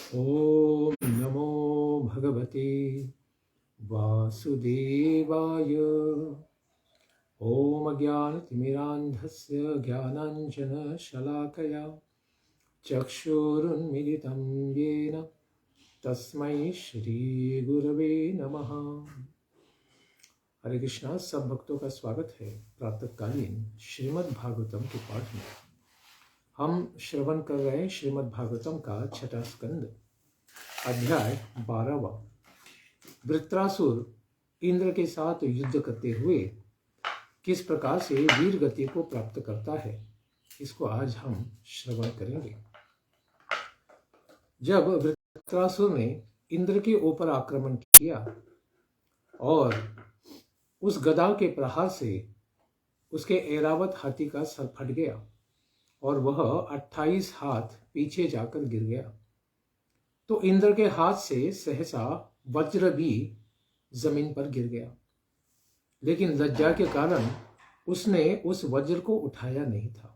ॐ नमो भगवते वासुदेवाय। ॐ अज्ञानतिमिरान्धस्य ज्ञानाञ्जनशलाकया चक्षुरुन्मिलितं येन तस्मै श्रीगुरवे नमः। हरे कृष्णा। सब भक्तों का स्वागत है प्रातःकालीन श्रीमद् भागवतम के पाठ में। हम श्रवण कर रहे हैं श्रीमद् भागवतम का छठा स्कंद, अध्याय 12वां। वृत्रासुर इंद्र के साथ युद्ध करते हुए किस प्रकार से वीर गति को प्राप्त करता है, इसको आज हम श्रवण करेंगे। जब वृत्रासुर ने इंद्र के ऊपर आक्रमण किया और उस गदा के प्रहार से उसके ऐरावत हाथी का सर फट गया और वह 28 हाथ पीछे जाकर गिर गया, तो इंद्र के हाथ से सहसा वज्र भी जमीन पर गिर गया। लेकिन लज्जा के कारण उसने उस वज्र को उठाया नहीं था।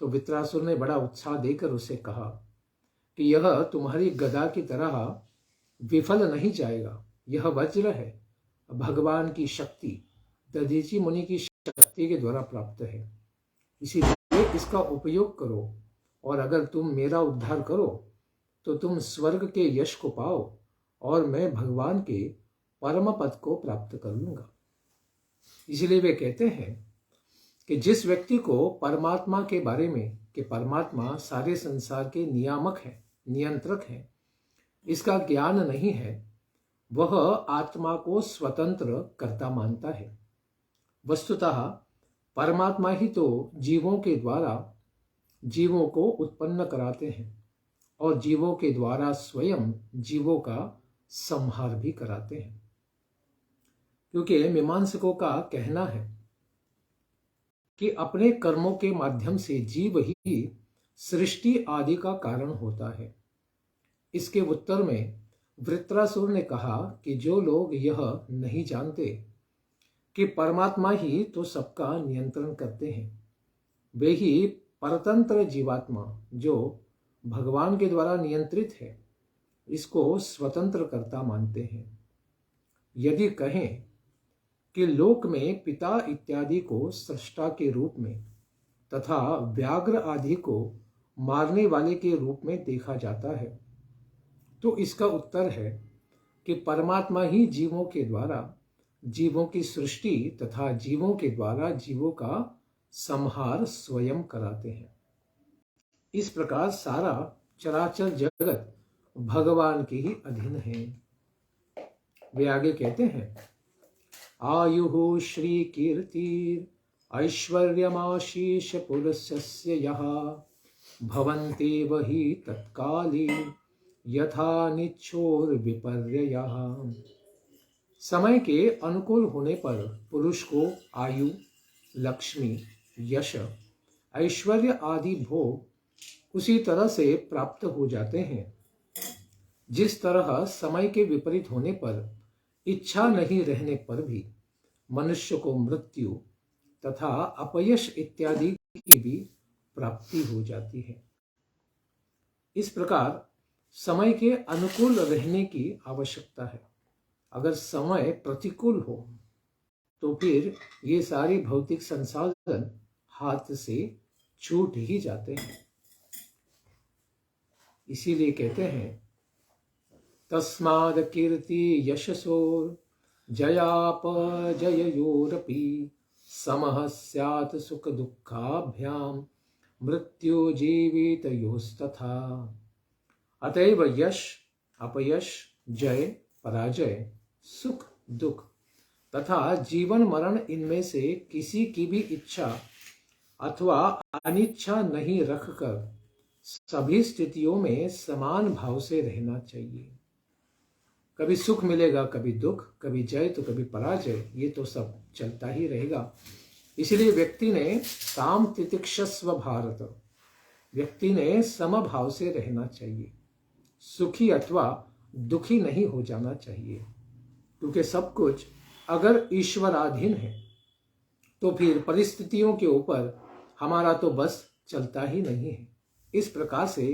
तो वृत्रासुर ने बड़ा उत्साह देकर उसे कहा कि यह तुम्हारी गदा की तरह विफल नहीं जाएगा। यह वज्र है, भगवान की शक्ति, दधीचि मुनि की शक्ति के द्वारा प्राप्त है। इसीलिए इसका उपयोग करो, और अगर तुम मेरा उद्धार करो तो तुम स्वर्ग के यश को पाओ और मैं भगवान के परम पद को प्राप्त कर लूंगा। इसलिए वे कहते हैं कि जिस व्यक्ति को परमात्मा के बारे में, कि परमात्मा सारे संसार के नियामक है, नियंत्रक है, इसका ज्ञान नहीं है, वह आत्मा को स्वतंत्र कर्ता मानता है। वस्तुतः परमात्मा ही तो जीवों के द्वारा जीवों को उत्पन्न कराते हैं और जीवों के द्वारा स्वयं जीवों का संहार भी कराते हैं। क्योंकि मीमांसकों का कहना है कि अपने कर्मों के माध्यम से जीव ही सृष्टि आदि का कारण होता है। इसके उत्तर में वृत्रासुर ने कहा कि जो लोग यह नहीं जानते कि परमात्मा ही तो सबका नियंत्रण करते हैं, वे ही परतंत्र जीवात्मा जो भगवान के द्वारा नियंत्रित है, इसको स्वतंत्र कर्ता मानते हैं। यदि कहें कि लोक में पिता इत्यादि को सृष्टा के रूप में तथा व्याघ्र आदि को मारने वाले के रूप में देखा जाता है, तो इसका उत्तर है कि परमात्मा ही जीवों के द्वारा जीवों की सृष्टि तथा जीवों के द्वारा जीवों का संहार स्वयं कराते हैं। इस प्रकार सारा चराचर जगत भगवान के ही अधीन है। वे आगे कहते हैं, आयुः श्री कीर्तिर ऐश्वर्यमाशीष पुरुषस्य यः भवन्ति वही तत्काले यथा निच्छोर विपर्ययः। समय के अनुकूल होने पर पुरुष को आयु, लक्ष्मी, यश, ऐश्वर्य आदि भोग उसी तरह से प्राप्त हो जाते हैं जिस तरह समय के विपरीत होने पर, इच्छा नहीं रहने पर भी मनुष्य को मृत्यु तथा अपयश इत्यादि की भी प्राप्ति हो जाती है। इस प्रकार समय के अनुकूल रहने की आवश्यकता है। अगर समय प्रतिकूल हो तो फिर ये सारे भौतिक संसाधन हाथ से छूट ही जाते हैं। इसीलिए कहते हैं, तस्माद् कीर्ति यशसोर जयापजययोरपि समः स्यात् सुख दुःखाभ्याम मृत्यु जीवितयोस्तथा। अतएव यश, अपयश, जय, पराजय, सुख, दुख तथा जीवन मरण, इनमें से किसी की भी इच्छा अथवा अनिच्छा नहीं रखकर सभी स्थितियों में समान भाव से रहना चाहिए। कभी सुख मिलेगा, कभी दुख, कभी जय तो कभी पराजय, ये तो सब चलता ही रहेगा। इसलिए व्यक्ति ने ताम तितिक्षस्व भारत, व्यक्ति ने समभाव से रहना चाहिए। सुखी अथवा दुखी नहीं हो जाना चाहिए, क्योंकि सब कुछ अगर ईश्वराधीन है तो फिर परिस्थितियों के ऊपर हमारा तो बस चलता ही नहीं है। इस प्रकार से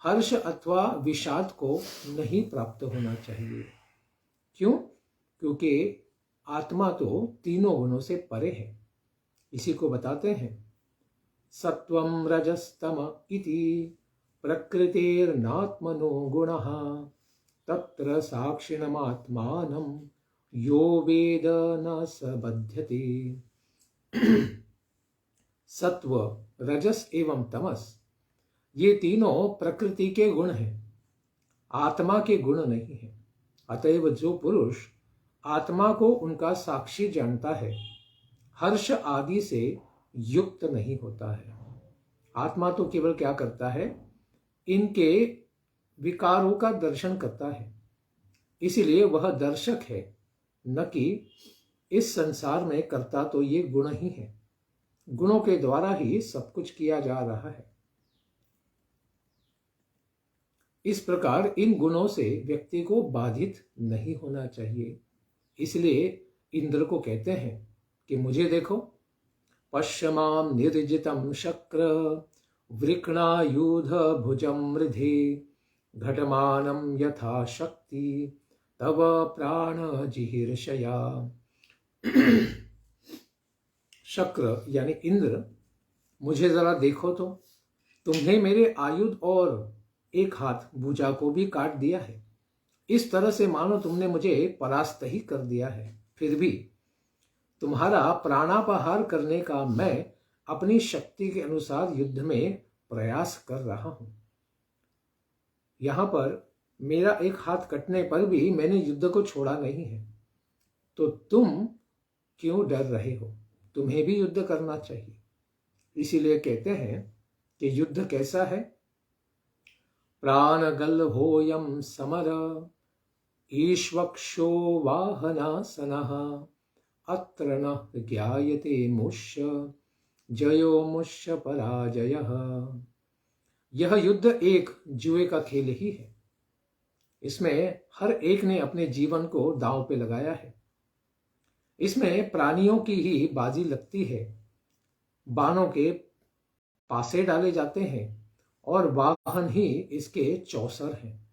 हर्ष अथवा विषाद को नहीं प्राप्त होना चाहिए। क्यों? क्योंकि आत्मा तो तीनों गुणों से परे है। इसी को बताते हैं, सत्वं रजस्तम इति प्रकृतिर्नात्मनो गुणः तत्र साक्षिणमात्मानं यो वेद न स बध्यते। सत्व, रजस एवं तमस, ये तीनों प्रकृति के गुण हैं, आत्मा के गुण नहीं है। अतएव जो पुरुष आत्मा को उनका साक्षी जानता है, हर्ष आदि से युक्त नहीं होता है। आत्मा तो केवल क्या करता है? इनके विकारों का दर्शन करता है। इसीलिए वह दर्शक है, न कि इस संसार में करता तो ये गुण ही है। गुणों के द्वारा ही सब कुछ किया जा रहा है। इस प्रकार इन गुणों से व्यक्ति को बाधित नहीं होना चाहिए। इसलिए इंद्र को कहते हैं कि मुझे देखो, पश्यमाम निर्जितम शक्र वृकणायुध भुजम मृधे घटमानम यथा शक्ति तव प्राण जिहीर्षया। शक्र यानी इंद्र, मुझे जरा देखो तो, तुमने मेरे आयुध और एक हाथ भुजा को भी काट दिया है। इस तरह से मानो तुमने मुझे परास्त ही कर दिया है। फिर भी तुम्हारा प्राणापहार करने का मैं अपनी शक्ति के अनुसार युद्ध में प्रयास कर रहा हूं। यहां पर मेरा एक हाथ कटने पर भी मैंने युद्ध को छोड़ा नहीं है। तो तुम क्यों डर रहे हो? तुम्हें भी युद्ध करना चाहिए। इसीलिए कहते हैं कि युद्ध कैसा है? प्राणगल्भोऽयं समर ईश्वक्षो वाहनासनः अत्र न ज्ञायते मुष्य जयो मुष्य पराजयः। यह युद्ध एक जुए का खेल ही है। इसमें हर एक ने अपने जीवन को दांव पे लगाया है। इसमें प्राणियों की ही बाजी लगती है। बाणों के पासे डाले जाते हैं और वाहन ही इसके चौसर हैं।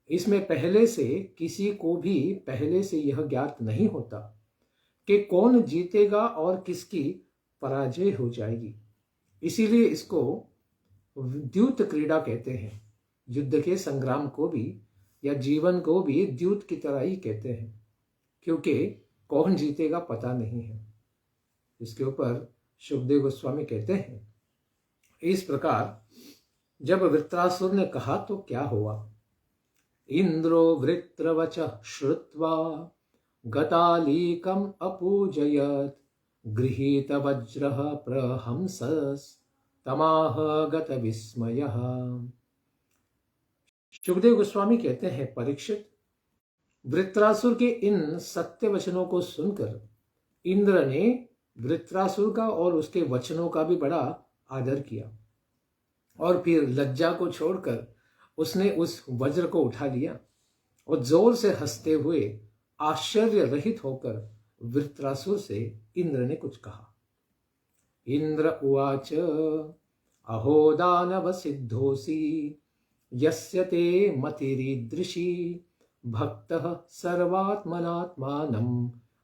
इसमें पहले से किसी को भी पहले से यह ज्ञात नहीं होता कि कौन जीतेगा और किसकी पराजय हो जाएगी। इसीलिए इसको द्यूत क्रीड़ा कहते हैं। युद्ध के संग्राम को भी या जीवन को भी द्यूत की तरह ही कहते हैं, क्योंकि कौन जीतेगा पता नहीं है। इसके ऊपर शुकदेव गोस्वामी कहते हैं, इस प्रकार जब वृत्रासुर ने कहा तो क्या हुआ? इंद्रो वृत्रवच श्रुत्वा गतालीकम अपूजयत गृहीत वज्रः प्रहंसस तमाह गत विस्मयः। शुकदेव गोस्वामी कहते हैं, परीक्षित, वृत्रासुर के इन सत्य वचनों को सुनकर इंद्र ने वृत्रासुर का और उसके वचनों का भी बड़ा आदर किया और फिर लज्जा को छोड़कर उसने उस वज्र को उठा लिया और जोर से हंसते हुए आश्चर्य रहित होकर वृत्रासुर से इंद्र ने कुछ कहा। इंद्र उवाच अहो दानव सिद्धोसी यस्य ते मतिरीदृशी भक्तः सर्वात्मनात्मानं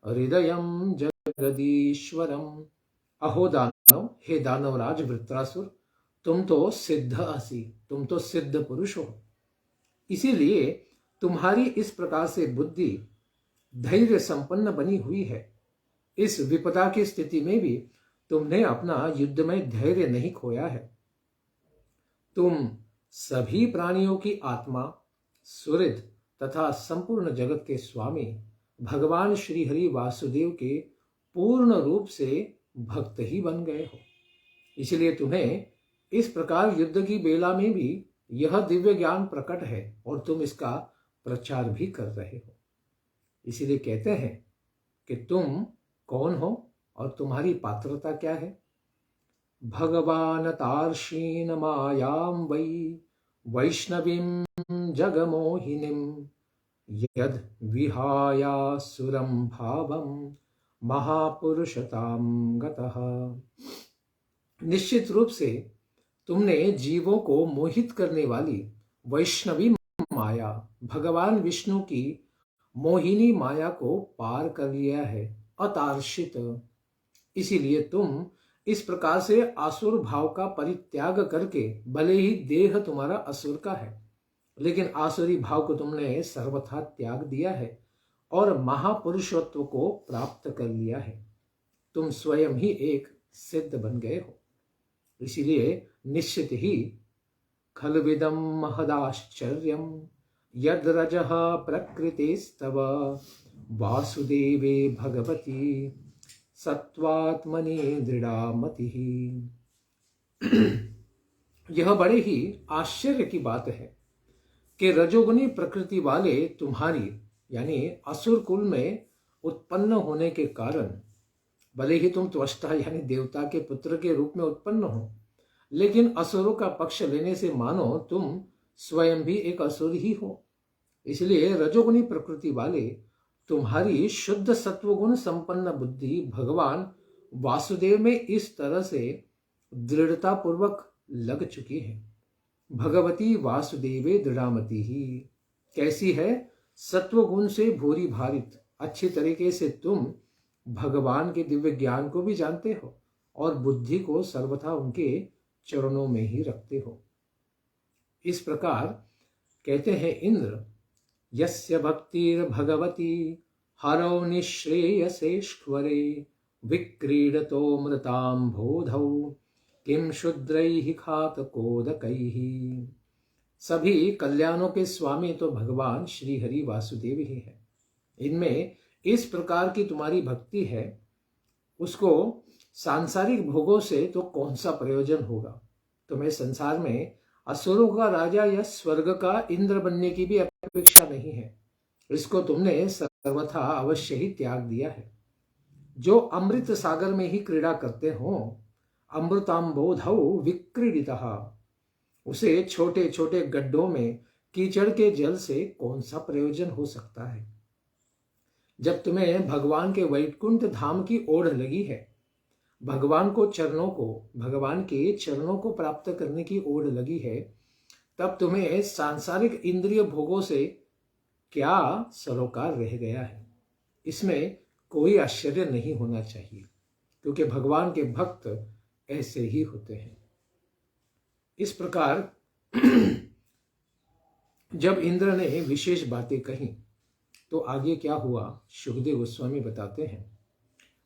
हृदयं जगदीश्वरम्। अहो दानव, हे दानवराज वृत्रासुर, तुम तो सिद्ध असी, तुम तो सिद्ध पुरुष हो। इसीलिए तुम्हारी इस प्रकार से बुद्धि धैर्य संपन्न बनी हुई है। इस विपदा की स्थिति में भी तुमने अपना युद्ध में धैर्य नहीं खोया है। तुम सभी प्राणियों की आत्मा, सुहृद तथा संपूर्ण जगत के स्वामी भगवान श्री हरि वासुदेव के पूर्ण रूप से भक्त ही बन गए हो। इसलिए तुम्हें इस प्रकार युद्ध की बेला में भी यह दिव्य ज्ञान प्रकट है और तुम इसका प्रचार भी कर रहे हो। इसीलिए कहते हैं कि तुम कौन हो और तुम्हारी पात्रता क्या है। भगवान तार्षीन मायां वै वैष्णवीं जगमोहिनीं यद विहायासुरं भावं महापुरुषतां गतः। निश्चित रूप से तुमने जीवों को मोहित करने वाली वैष्णवी माया भगवान विष्णु की मोहिनी माया को पार कर लिया है, अतार्षित। इसीलिए तुम इस प्रकार से आसुर भाव का परित्याग करके, भले ही देह तुम्हारा असुर का है, लेकिन आसुरी भाव को तुमने सर्वथा त्याग दिया है और महापुरुषत्व को प्राप्त कर लिया है। तुम स्वयं ही एक सिद्ध बन गए हो। इसीलिए निश्चित ही खलविदम महदाश्चर्यम यद रजः प्रकृतिस्तव वासुदेवे भगवती सत्वात्मनि दृढ़ामति। यह बड़े ही आश्चर्य की बात है कि रजोगुनी प्रकृति वाले तुम्हारी यानी असुर कुल में उत्पन्न होने के कारण, भले ही तुम त्वष्टा यानी देवता के पुत्र के रूप में उत्पन्न हो, लेकिन असुरों का पक्ष लेने से मानो तुम स्वयं भी एक असुर ही हो। इसलिए रजोगुनी प्रकृति वाले तुम्हारी शुद्ध सत्वगुण संपन्न बुद्धि भगवान वासुदेव में इस तरह से दृढ़ता पूर्वक लग चुकी है। भगवती वासुदेवे दृढ़ामति ही कैसी है? सत्वगुण से भूरी भारित अच्छी तरीके से तुम भगवान के दिव्य ज्ञान को भी जानते हो और बुद्धि को सर्वथा उनके चरणों में ही रखते हो। इस प्रकार कहते हैं इंद्र, यस्य भक्तिर भगवती हरौ निःश्रेयसेष्वरे विक्रीडतो मृतां बोधौ किम शुद्रैः खातकोदकैः। सभी कल्याणों के स्वामी तो भगवान श्री हरि वासुदेव ही है। इनमें इस प्रकार की तुम्हारी भक्ति है, उसको सांसारिक भोगों से तो कौन सा प्रयोजन होगा। तुम्हें संसार में असुरों का राजा या स्वर्ग का इंद्र बनने की भी अपेक्षा नहीं है। इसको तुमने सर्वथा अवश्य ही त्याग दिया है। जो अमृत सागर में ही क्रीड़ा करते हो, अमृतांबोधौ विक्रीडितः, उसे छोटे छोटे गड्ढों में कीचड़ के जल से कौन सा प्रयोजन हो सकता है। जब तुम्हें भगवान के वैकुंठ धाम की ओढ़ लगी है, भगवान के चरणों को प्राप्त करने की ओढ़ लगी है, तब तुम्हें सांसारिक इंद्रिय भोगों से क्या सरोकार रह गया है। इसमें कोई आश्चर्य नहीं होना चाहिए, क्योंकि भगवान के भक्त ऐसे ही होते हैं। इस प्रकार जब इंद्र ने विशेष बातें कही तो आगे क्या हुआ, शुकदेव गोस्वामी बताते हैं।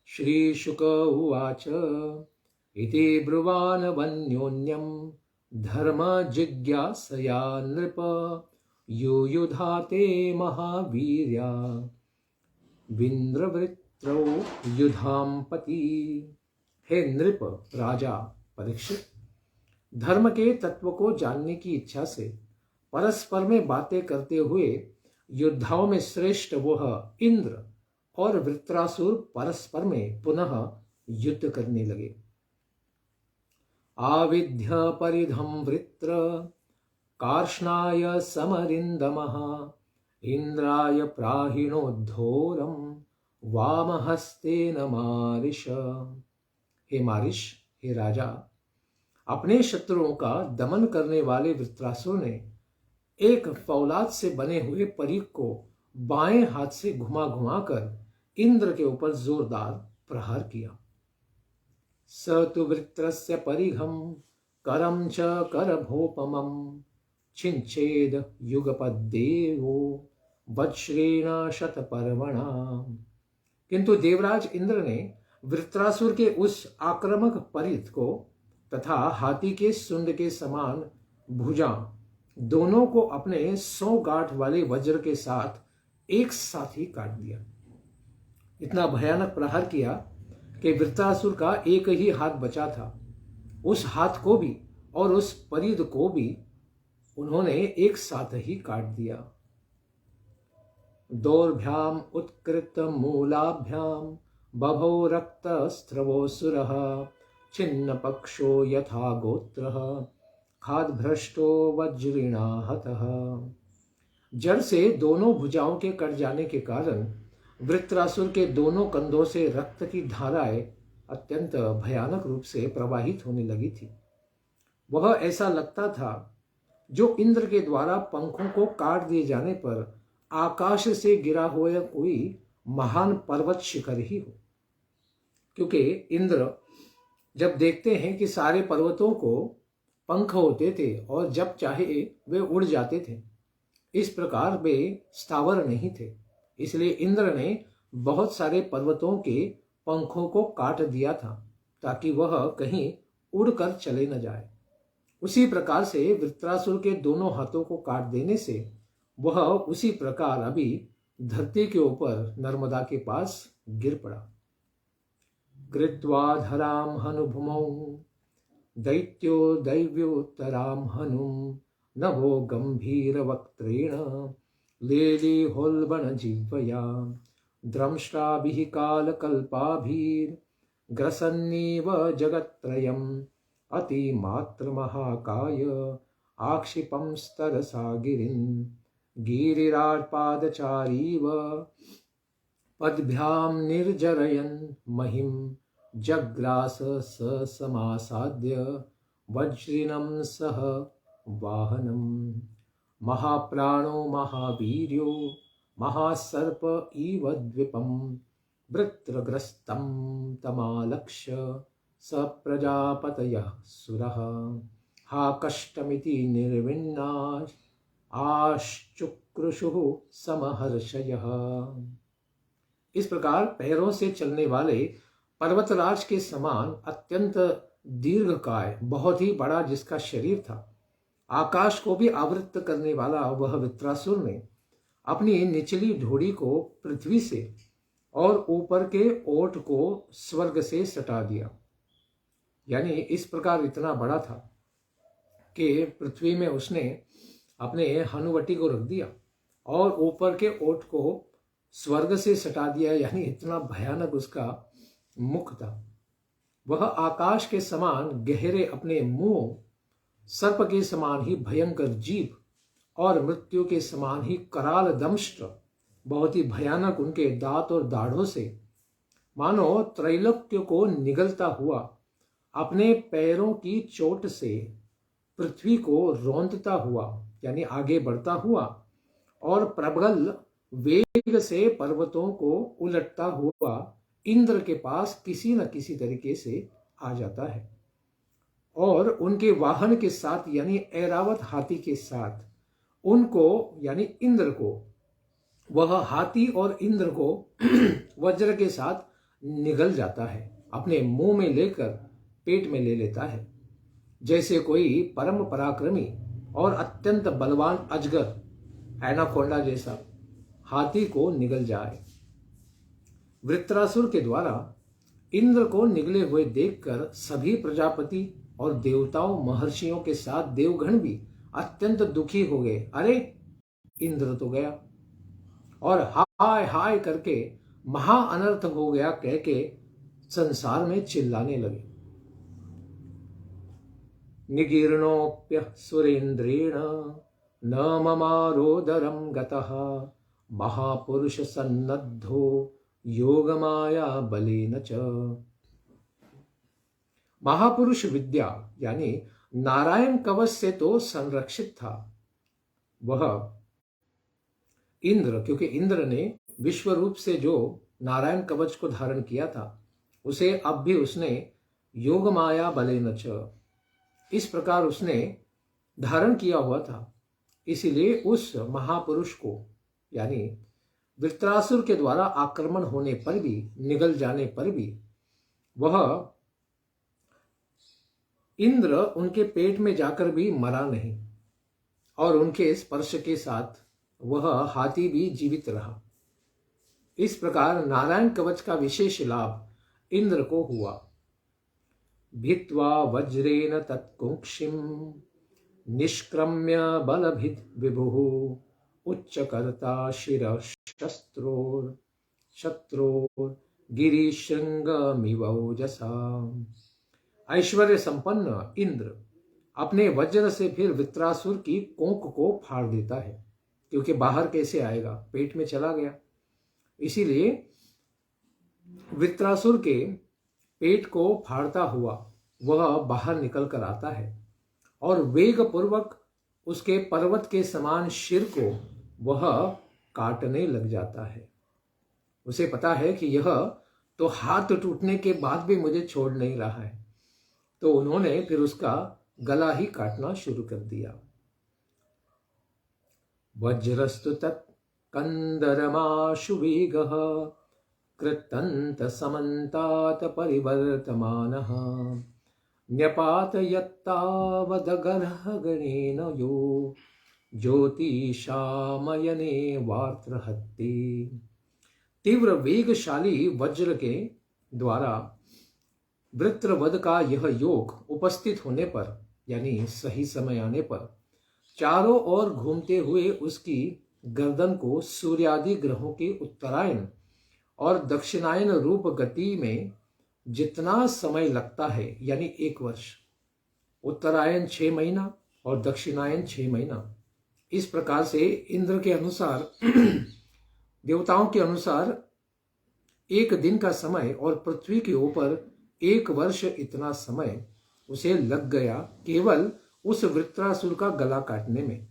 श्री शुक उवाच इति ब्रुवान वन्योन्यम धर्म जिज्ञासया नृप युयुधाते महावीर्या विन्द्रवृत्रौ युधाम्पति। हे नृप राजा परीक्षित, धर्म के तत्व को जानने की इच्छा से परस्पर में बातें करते हुए योद्धाओं में श्रेष्ठ वह इंद्र और वृत्रासुर परस्पर में पुनः युद्ध करने लगे। आविध्य परिधम वृत्र कार्ष्णाय समरिंदमः इंद्राय प्राहिणोद्धोरम वामहस्तेन मारिष। हे मारिष, हे राजा, अपने शत्रुओं का दमन करने वाले वृत्रासुर ने एक फौलाद से बने हुए परीख को बाएं हाथ से घुमा घुमा कर इंद्र के ऊपर जोरदार प्रहार किया। स तु वृत्रस्य परिघम करम च करभोपमं छिंचेद युगपद्देवो वज्रेण शतपर्वणा। किंतु देवराज इंद्र ने वृत्रासुर के उस आक्रामक परिध को तथा हाथी के सुंड के समान भुजा दोनों को अपने 100 गांठ वाले वज्र के साथ एक साथ ही काट दिया। इतना भयानक प्रहार किया कि वृत्रासुर का एक ही हाथ बचा था। उस हाथ को भी और उस परिध को भी उन्होंने एक साथ ही काट दिया। दौर्भ्याम उत्कृत मूलाभ्याम बभो रक्तस्त्रवोऽसुरः छिन्न पक्षो यथा गोत्रः खाद्भ्रष्टो वज्रिणा हतः। जड़ से दोनों भुजाओं के कट जाने के कारण वृत्रासुर के दोनों कंधों से रक्त की धाराएं अत्यंत भयानक रूप से प्रवाहित होने लगी थी। वह ऐसा लगता था जो इंद्र के द्वारा पंखों को काट दिए जाने पर आकाश से गिरा हुआ कोई महान पर्वत शिखर ही हो। क्योंकि इंद्र जब देखते हैं कि सारे पर्वतों को पंख होते थे और जब चाहे वे उड़ जाते थे, इस प्रकार वे स्थावर नहीं थे, इसलिए इंद्र ने बहुत सारे पर्वतों के पंखों को काट दिया था ताकि वह कहीं उड़कर चले न जाए। उसी प्रकार से वृत्रासुर के दोनों हाथों को काट देने से वह उसी प्रकार अभी धरती के ऊपर नर्मदा के पास गिर पड़ा। कृत्वा धराम हनुभुमौ दैत्यो दैव्योत्तराम हनुम नभो गंभीर वक्त्रेण लेलीहोल्बण जिह्वया द्रंष्ट्राभिः कालकल्पाभिर्ग्रसन्नीव जगत्त्रयम् अतिमात्रमहाकाय आक्षिपंस्तरसा गिरिन् गिरिराट्पादचारीव पद्भ्यां निर्जरयन् महिं जग्रास स समासाद्य वज्रिनं सह वाहनम् महाप्राणो महावीर्यो महासर्प इव द्विपं वृत्रग्रस्तं तमालक्ष्य स प्रजापतयः सुरः हा कष्टमिति निर्विन्नाश आश्चुक्रुषुः समहर्षयः। इस प्रकार पैरों से चलने वाले पर्वतराज के समान अत्यंत दीर्घकाय, बहुत ही बड़ा जिसका शरीर था, आकाश को भी आवृत करने वाला वह वृत्रासुर ने अपनी निचली ढोड़ी को पृथ्वी से और ऊपर के ओठ को स्वर्ग से सटा दिया। यानी इस प्रकार इतना बड़ा था कि पृथ्वी में उसने अपने हनुवटी को रख दिया और ऊपर के ओठ को स्वर्ग से सटा दिया। यानी इतना भयानक उसका मुख था। वह आकाश के समान गहरे अपने मुंह, सर्प के समान ही भयंकर जीभ और मृत्यु के समान ही कराल दंष्ट्र, बहुत ही भयानक उनके दांत और दाढ़ों से मानो त्रैलोक्य को निगलता हुआ अपने पैरों की चोट से पृथ्वी को रौंदता हुआ, यानी आगे बढ़ता हुआ और प्रबल वेग से पर्वतों को उलटता हुआ इंद्र के पास किसी न किसी तरीके से आ जाता है और उनके वाहन के साथ यानी ऐरावत हाथी के साथ उनको यानी इंद्र को, वह हाथी और इंद्र को वज्र के साथ निगल जाता है, अपने मुंह में लेकर पेट में ले लेता है, जैसे कोई परम पराक्रमी और अत्यंत बलवान अजगर एनाकोंडा जैसा हाथी को निगल जाए। वृत्रासुर के द्वारा इंद्र को निगले हुए देखकर सभी प्रजापति और देवताओं, महर्षियों के साथ देवगण भी अत्यंत दुखी हो गए। अरे इंद्र तो गया, और हाय हाय करके महा अनर्थ हो गया कह के संसार में चिल्लाने लगे। निगीर्णोप्य सुरेंद्रेण न ममारोदरम गतः महापुरुष सन्नद्धो योगमाया बलेन च। महापुरुष विद्या यानी नारायण कवच से तो संरक्षित था वह इंद्र, क्योंकि इंद्र ने विश्व रूप से जो नारायण कवच को धारण किया था उसे अब भी उसने योग माया बलेन च, इस प्रकार उसने धारण किया हुआ था। इसीलिए उस महापुरुष को यानी वृत्रासुर के द्वारा आक्रमण होने पर भी, निगल जाने पर भी वह इंद्र उनके पेट में जाकर भी मरा नहीं और उनके स्पर्श के साथ वह हाथी भी जीवित रहा। इस प्रकार नारायण कवच का विशेष लाभ इंद्र को हुआ। भित्वा वज्रेन तत्कुक्षिम निष्क्रम्य बलभिद विभुः उच्चकर्ता शिरशस्त्रोर शत्रोर गिरिशृंगमिवौजसा। ऐश्वर्य संपन्न इंद्र अपने वज्र से फिर वृत्रासुर की कोंक को फाड़ देता है, क्योंकि बाहर कैसे आएगा, पेट में चला गया। इसीलिए वृत्रासुर के पेट को फाड़ता हुआ वह बाहर निकल कर आता है और वेग पूर्वक उसके पर्वत के समान सिर को वह काटने लग जाता है। उसे पता है कि यह तो हाथ टूटने के बाद भी मुझे छोड़ नहीं रहा है, तो उन्होंने फिर उसका गला ही काटना शुरू कर दिया। वज्रस्तु तत् कंदरमाशु वेगः कृतंत समन्तात परिवर्तमानः न्यपातयत्तावदगर्ह गणेन यो ज्योतिषामयने वार्त्रहत्ते। तीव्र वेगशाली वज्र के द्वारा वृत्रवध का यह योग उपस्थित होने पर, यानी सही समय आने पर, चारों ओर घूमते हुए उसकी गर्दन को सूर्यादि ग्रहों के उत्तरायण और दक्षिणायन रूप गति में जितना समय लगता है, यानी 1 वर्ष, उत्तरायण 6 महीना और दक्षिणायन 6 महीना, इस प्रकार से इंद्र के अनुसार देवताओं के अनुसार 1 दिन का समय और पृथ्वी के ऊपर 1 वर्ष इतना समय उसे लग गया केवल उस वृत्रासुर का गला काटने में।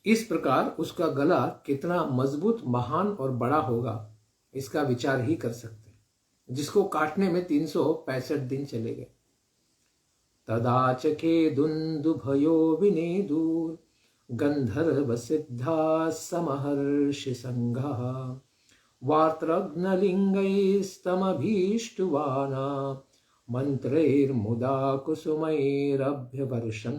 इस प्रकार उसका गला कितना मजबूत, महान और बड़ा होगा, इसका विचार ही कर सकते हैं, जिसको काटने में 365 दिन चले गए। तदाचके दुन्दुभयो विनेदुर गंधर्व सिद्धा समहर्षि संघः वार्त्रघ्नलिंगैस्तमभीष्टुवाना मंत्रैर्मुदा कुसुमैरभ्यवर्षन्।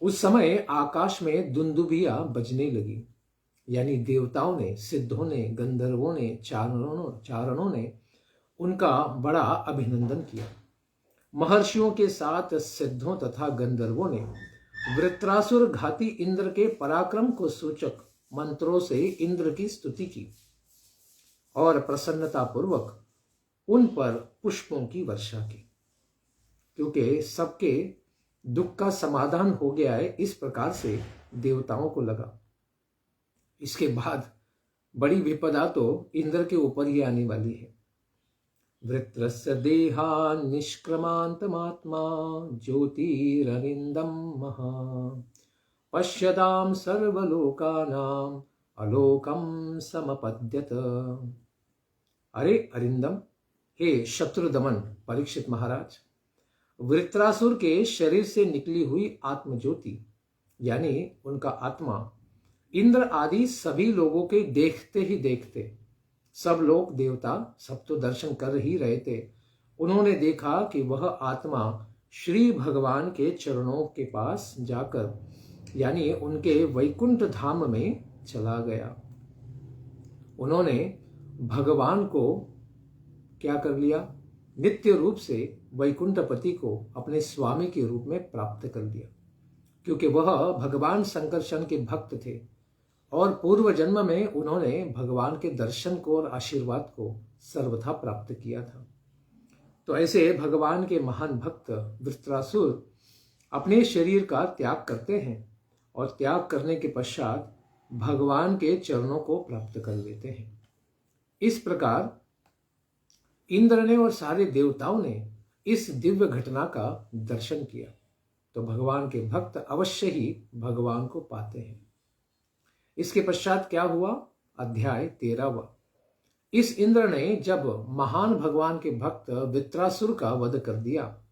उस समय आकाश में दुंदुभियां बजने लगी, यानी देवताओं ने, सिद्धों ने, गंधर्वों ने, चारणों ने उनका बड़ा अभिनंदन किया। महर्षियों के साथ सिद्धों तथा गंधर्वों ने वृत्रासुर घाती इंद्र के पराक्रम को सूचक मंत्रों से इंद्र की स्तुति की और प्रसन्नता पूर्वक उन पर पुष्पों की वर्षा की, क्योंकि सबके दुख का समाधान हो गया है, इस प्रकार से देवताओं को लगा। इसके बाद बड़ी विपदा तो इंद्र के ऊपर ही आने वाली है। वृत्रस्य देहान् निष्क्रमान्तमात्मा ज्योतिरनिन्दं महा पश्यतां सर्वलोकानां अलोकं समपद्यत। अरे अरिंदम, हे शत्रुदमन परीक्षित महाराज, वृत्रासुर के शरीर से निकली हुई आत्मज्योति, यानी उनका आत्मा, इंद्र आदि सभी लोगों के देखते ही देखते, सब लोग देवता सब तो दर्शन कर ही रहे थे, उन्होंने देखा कि वह आत्मा श्री भगवान के चरणों के पास जाकर, यानी उनके वैकुंठ धाम में चला गया। उन्होंने भगवान को क्या कर लिया? नित्य रूप से वैकुंठपति को अपने स्वामी के रूप में प्राप्त कर लिया, क्योंकि वह भगवान संकर्षण के भक्त थे और पूर्व जन्म में उन्होंने भगवान के दर्शन को और आशीर्वाद को सर्वथा प्राप्त किया था। तो ऐसे भगवान के महान भक्त वृत्रासुर अपने शरीर का त्याग करते हैं और त्याग करने के पश्चात भगवान के चरणों को प्राप्त कर लेते हैं। इस प्रकार इंद्र ने और सारे देवताओं ने इस दिव्य घटना का दर्शन किया, तो भगवान के भक्त अवश्य ही भगवान को पाते हैं। इसके पश्चात क्या हुआ? अध्याय 13वां। इस इंद्र ने जब महान भगवान के भक्त वृत्रासुर का वध कर दिया,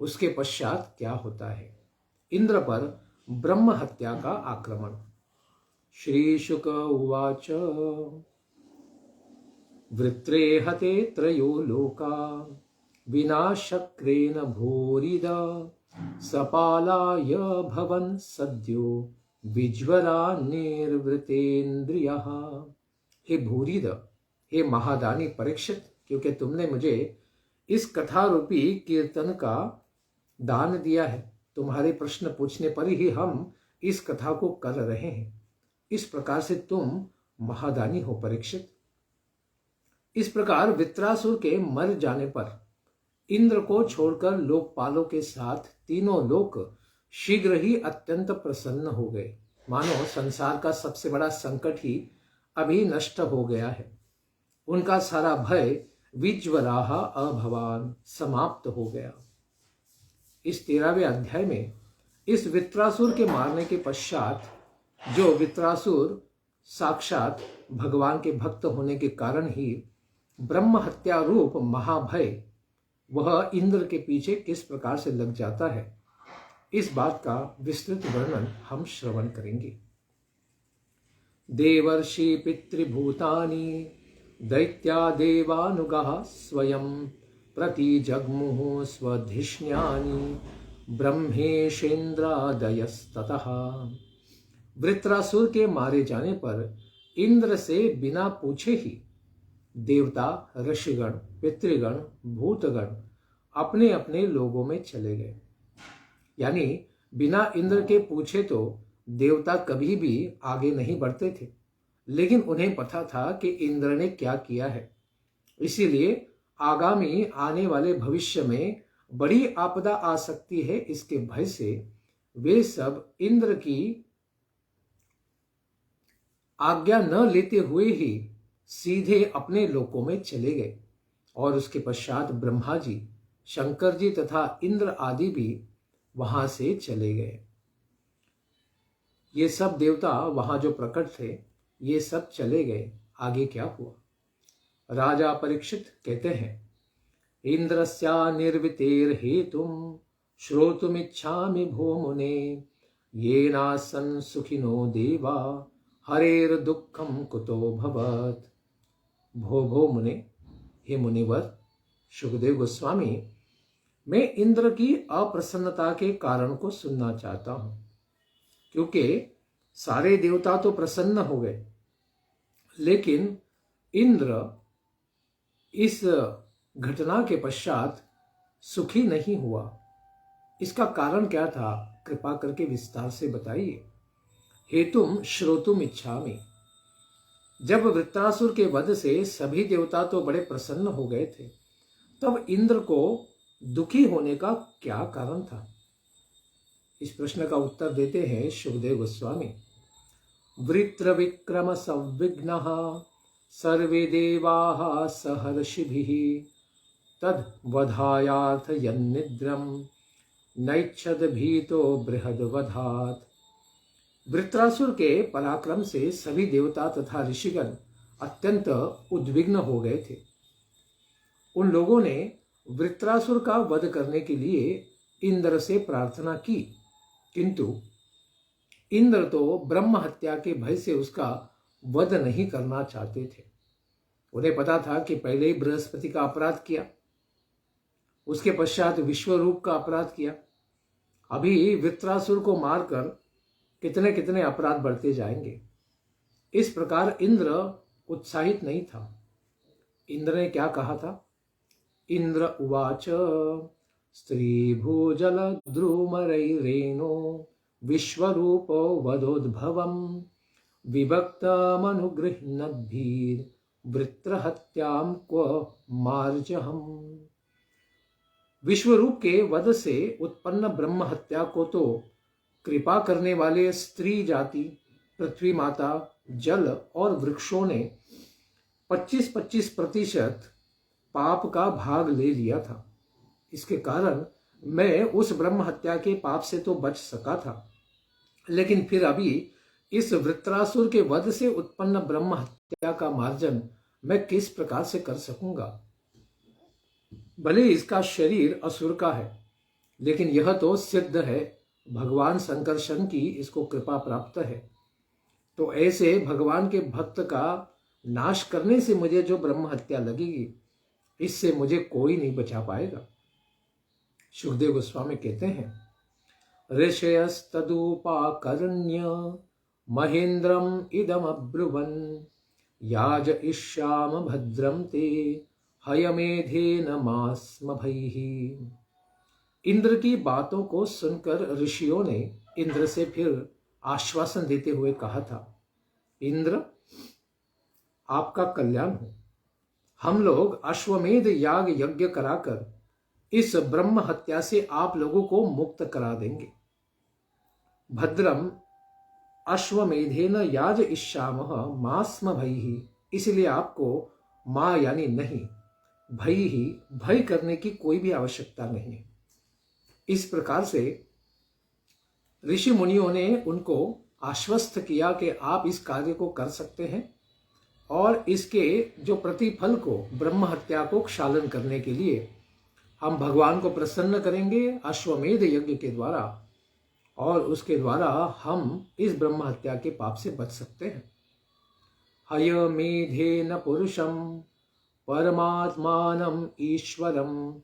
उसके पश्चात क्या होता है? इंद्र पर ब्रह्म हत्या का आक्रमण। श्री शुक उवाच वृत्रे हते त्रयो लोका विनाशक्रेण भूरिदा सपालाय भवन सद्यो विज्वला निर्वृतेन्द्रियः। हे भूरिद, हे महादानी परीक्षित, क्योंकि तुमने मुझे इस कथा रूपी कीर्तन का दान दिया है, तुम्हारे प्रश्न पूछने पर ही हम इस कथा को कर रहे हैं। इस प्रकार से तुम महादानी हो परीक्षित। इस प्रकार वृत्रासुर के मर जाने पर इंद्र को छोड़कर लोकपालों के साथ तीनों लोक शीघ्र ही अत्यंत प्रसन्न हो गए, मानो संसार का सबसे बड़ा संकट ही अभी नष्ट हो गया है। उनका सारा भय विज्वराह अभवान समाप्त हो गया। इस 13वें अध्याय में इस वृत्रासुर के मारने के पश्चात जो वृत्रासुर साक्षात भगवान के भक्त होने के कारण ही ब्रह्म हत्या रूप महाभय वह इंद्र के पीछे किस प्रकार से लग जाता है, इस बात का विस्तृत वर्णन हम श्रवण करेंगे। देवर्षि पितृभूतानि दैत्या देवानुगाः स्वयं प्रतिजग्मुः स्वधिष्ण्यानि ब्रह्मेशेन्द्रादयस्ततः। वृत्रासुर के मारे जाने पर इंद्र से बिना पूछे ही देवता, ऋषिगण, पितृगण, भूतगण अपने अपने लोगों में चले गए। यानी बिना इंद्र के पूछे तो देवता कभी भी आगे नहीं बढ़ते थे, लेकिन उन्हें पता था कि इंद्र ने क्या किया है, इसीलिए आगामी आने वाले भविष्य में बड़ी आपदा आ सकती है, इसके भय से वे सब इंद्र की आज्ञा न लेते हुए ही सीधे अपने लोकों में चले गए। और उसके पश्चात ब्रह्मा जी, शंकर जी तथा इंद्र आदि भी वहां से चले गए। ये सब देवता वहां जो प्रकट थे ये सब चले गए। आगे क्या हुआ? राजा परीक्षित कहते हैं, इंद्रस्या निर्वितेर्हेतुं श्रोतुमिच्छामि भो मुने येनासन् सुखिनो देवा हरेर दुःखं कुतो भवत्। भो मुने, हे मुनिवर सुखदेव गोस्वामी, मैं इंद्र की अप्रसन्नता के कारण को सुनना चाहता हूं, क्योंकि सारे देवता तो प्रसन्न हो गए, लेकिन इंद्र इस घटना के पश्चात सुखी नहीं हुआ। इसका कारण क्या था? कृपा करके विस्तार से बताइए। हेतुम श्रोतुम इच्छामि। जब वृत्रासुर के वध से सभी देवता तो बड़े प्रसन्न हो गए थे, तब इंद्र को दुखी होने का क्या कारण था? इस प्रश्न का उत्तर देते हैं सुखदेव गोस्वामी। वृत्र विक्रम संविघ्नः सर्वे देवाः सहर्षिभिः तद वधायार्थ यन्निद्रम नैच्छद भीतो बृहद वधात्। वृत्रासुर के पराक्रम से सभी देवता तथा ऋषिगण अत्यंत उद्विग्न हो गए थे। उन लोगों ने वृत्रासुर का वध करने के लिए इंद्र से प्रार्थना की, किंतु इंद्र तो ब्रह्म हत्या के भय से उसका वध नहीं करना चाहते थे। उन्हें पता था कि पहले ही बृहस्पति का अपराध किया, उसके पश्चात विश्वरूप का अपराध किया, अभी वृत्रासुर को मारकर कितने कितने अपराध बढ़ते जाएंगे। इस प्रकार इंद्र उत्साहित नहीं था। इंद्र ने क्या कहा था? इंद्र उवाच स्त्री भूजल द्रुमरैरेणो विश्वरूपो वदोद्भवम् विभक्तमनुगृह्णद्भिर् वृत्रहत्यां क्व मार्जहम्। विश्वरूप के वध से उत्पन्न ब्रह्म हत्या को तो कृपा करने वाले स्त्री जाति, पृथ्वी माता, जल और वृक्षों ने 25-25% पाप का भाग ले लिया था। इसके कारण मैं उस ब्रह्म हत्या के पाप से तो बच सका था, लेकिन फिर अभी इस वृत्रासुर के वध से उत्पन्न ब्रह्म हत्या का मार्जन मैं किस प्रकार से कर सकूंगा? भले इसका शरीर असुर का है, लेकिन यह तो सिद्ध है भगवान संकर्षण की इसको कृपा प्राप्त है। तो ऐसे भगवान के भक्त का नाश करने से मुझे जो ब्रह्म हत्या लगेगी, इससे मुझे कोई नहीं बचा पाएगा। सुखदेव गोस्वामी कहते हैं, ऋषयस्तदुपाकर्ण्य महेंद्रम इदम अब्रुवन् याज इष्याम भद्रम ते हयमेधेन मास्म भैहि। इंद्र की बातों को सुनकर ऋषियों ने इंद्र से फिर आश्वासन देते हुए कहा था, इंद्र आपका कल्याण हो, हम लोग अश्वमेध याग यज्ञ कराकर इस ब्रह्म हत्या से आप लोगों को मुक्त करा देंगे। भद्रम अश्वमेधेन याज इष्यामः मास्म भैहि, इसलिए आपको मां यानी नहीं, भय करने की कोई भी आवश्यकता नहीं है। इस प्रकार से ऋषि मुनियों ने उनको आश्वस्त किया कि आप इस कार्य को कर सकते हैं और इसके जो प्रतिफल को, ब्रह्म हत्या को क्षालन करने के लिए हम भगवान को प्रसन्न करेंगे अश्वमेध यज्ञ के द्वारा, और उसके द्वारा हम इस ब्रह्म हत्या के पाप से बच सकते हैं। हयमेधेन पुरुषं परमात्मानं ईश्वरम्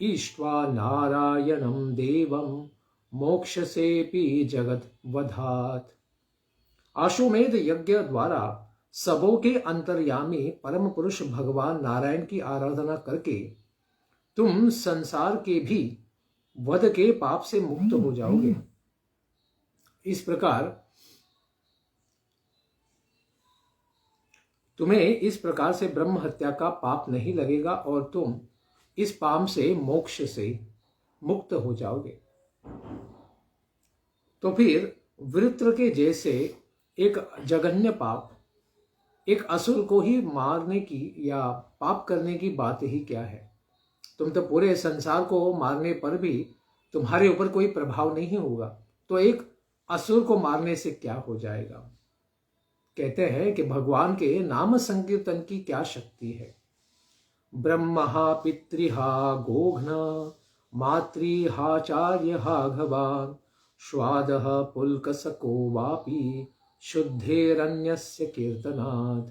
ईष्ट्वा नारायणं देवं मोक्षसेपि जगत वधात्। अश्वमेध यज्ञ द्वारा सबों के अंतर्यामी परम पुरुष भगवान नारायण की आराधना करके तुम संसार के भी वध के पाप से मुक्त हो जाओगे। इस प्रकार तुम्हें इस प्रकार से ब्रह्म हत्या का पाप नहीं लगेगा और तुम इस पाप से, मोक्ष से मुक्त हो जाओगे। तो फिर वृत्र के जैसे एक जघन्य पाप, एक असुर को ही मारने की या पाप करने की बात ही क्या है। तुम तो पूरे संसार को मारने पर भी तुम्हारे ऊपर कोई प्रभाव नहीं होगा, तो एक असुर को मारने से क्या हो जाएगा। कहते हैं कि भगवान के नाम संकीर्तन की क्या शक्ति है। ब्रह्महा पितृहा गोघ्न मातृहाचार्यहा भगवान स्वादः पुल्कसको वापि शुद्धेरन्यस्य कीर्तनात्।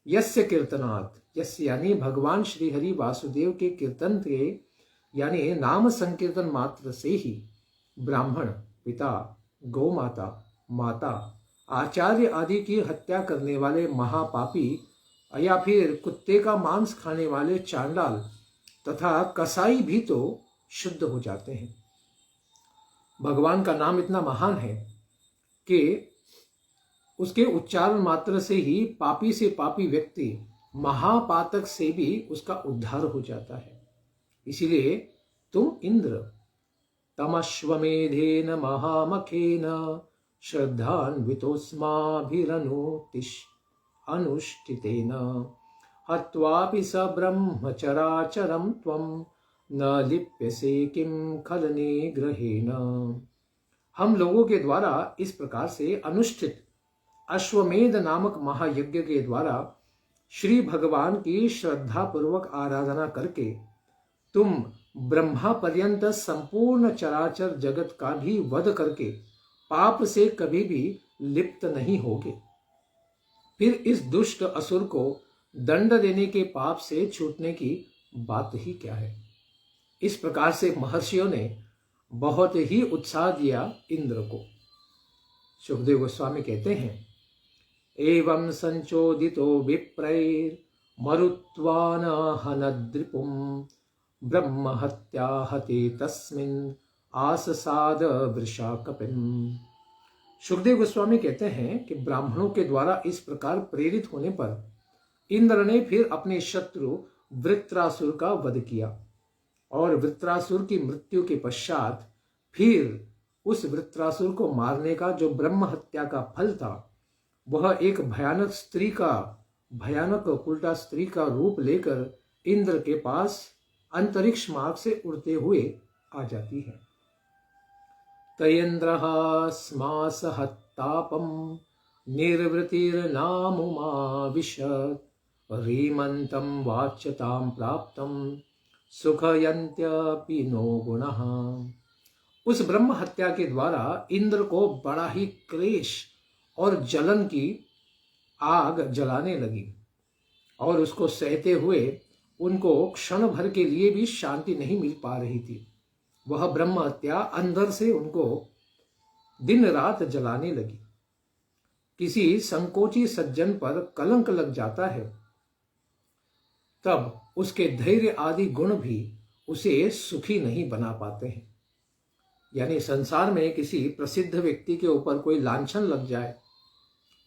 यस्य कीर्तनात्, यस्य यानी भगवान श्री हरि वासुदेव के कीर्तन के यानी नाम संकीर्तन मात्र से ही ब्राह्मण, पिता, गौमाता, माता, आचार्य आदि की हत्या करने वाले महापापी या फिर कुत्ते का मांस खाने वाले चांडाल तथा कसाई भी तो शुद्ध हो जाते हैं। भगवान का नाम इतना महान है कि उसके उच्चारण मात्र से ही पापी से पापी व्यक्ति, महापातक से भी उसका उद्धार हो जाता है। इसीलिए तुम इंद्र तमश्वमेधेन महामखेन श्रद्धान्वितोऽस्माभिरनुष्ठितेन हत्वापि स ब्रह्मचराचरं त्वं न लिप्यसे किं खलनिग्रहेण। हम लोगों के द्वारा इस प्रकार से अनुष्ठित अश्वमेध नामक महायज्ञ के द्वारा श्री भगवान की श्रद्धा पूर्वक आराधना करके तुम ब्रह्मा पर्यंत संपूर्ण चराचर जगत का भी वध करके पाप से कभी भी लिप्त नहीं होगे। फिर इस दुष्ट असुर को दंड देने के पाप से छूटने की बात ही क्या है। इस प्रकार से महर्षियों ने बहुत ही उत्साह दिया इंद्र को। सुखदेव गोस्वामी कहते हैं, एवं संचोदितो विप्रैर्मरुत्वान हनद्रिपुं ब्रह्म हत्या हते तस्मिन् आससाद वृषा कपिम्। सुखदेव गोस्वामी कहते हैं कि ब्राह्मणों के द्वारा इस प्रकार प्रेरित होने पर इंद्र ने फिर अपने शत्रु वृत्रासुर का वध किया और वृत्रासुर की मृत्यु के पश्चात फिर उस वृत्रासुर को मारने का जो ब्रह्म हत्या का फल था वह एक भयानक उल्टा स्त्री का रूप लेकर इंद्र के पास अंतरिक्ष मार्ग से उड़ते हुए आ जाती है। तयेन्द्रः स्मास हत्तापं निर्वृतिर्नामुमाविशत् रीमन्तं वाच्यतां प्राप्तं सुखयन्त्यपि नो गुणः। उस ब्रह्म हत्या के द्वारा इंद्र को बड़ा ही क्लेश और जलन की आग जलाने लगी और उसको सहते हुए उनको क्षण भर के लिए भी शांति नहीं मिल पा रही थी। वह ब्रह्म हत्या अंदर से उनको दिन रात जलाने लगी। किसी संकोची सज्जन पर कलंक लग जाता है तब उसके धैर्य आदि गुण भी उसे सुखी नहीं बना पाते हैं। यानी संसार में किसी प्रसिद्ध व्यक्ति के ऊपर कोई लांछन लग जाए